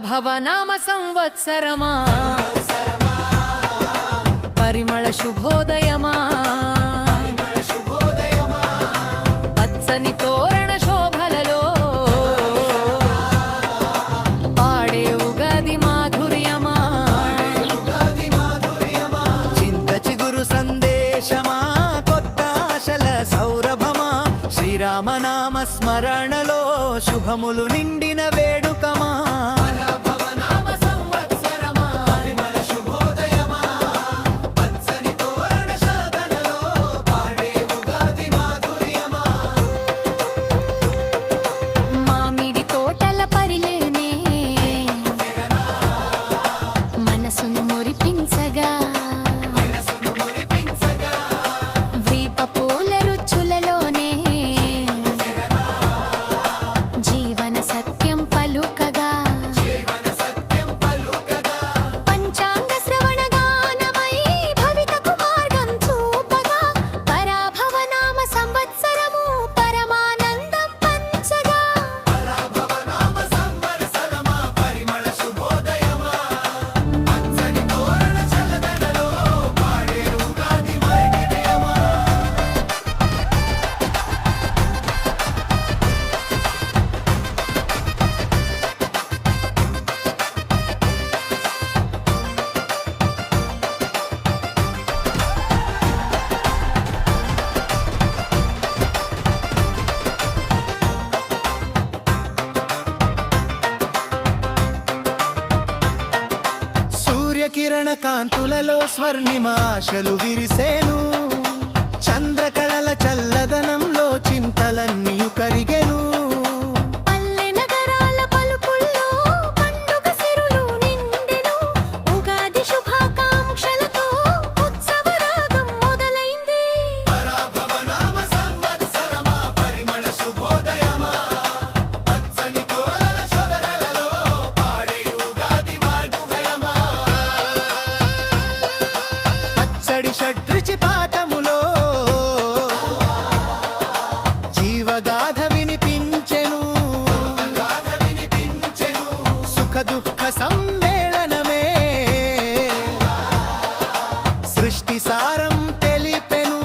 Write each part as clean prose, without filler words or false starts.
పరాభవ నామ సంవత్సరమా పరిమళ శుభోదయమా పచ్చని తోరణ శోభలలో పాడే ఉగాది మాధుర్యమా చింత చిగురు సందేశమా కొత్త ఆశల సౌరభమా శ్రీరామనామ స్మరణలో శుభములు నిండిన వేడుకమా కిరణ కాంతులలో స్వర్ణిమాశలు విరిసేను చంద్రకళల చల్లదనంలో చింతలన్నీ కరిగెను షడ్రుచి పాఠములో జీవగాథ వినిపించెను సుఖ దుఃఖ సమ్మేళనమే సృష్టి సారం తెలిపెను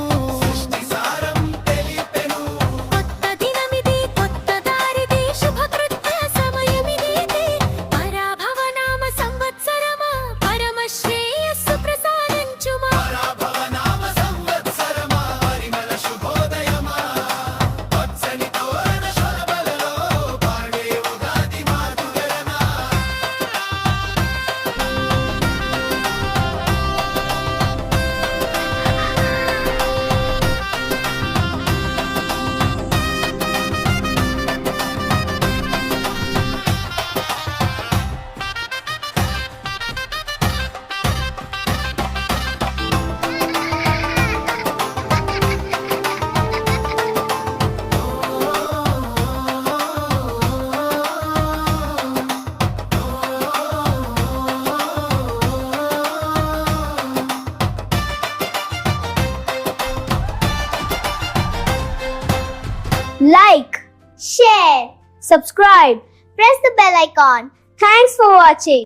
కొత్త దినమిది కొత్త దారిది శుభకృత్య సమయమిది పరాభవ నామ సంవత్సరమా పరమ శ్రేయస్సు ప్రసాదించుమా Like, share, subscribe, press the bell icon. Thanks for watching.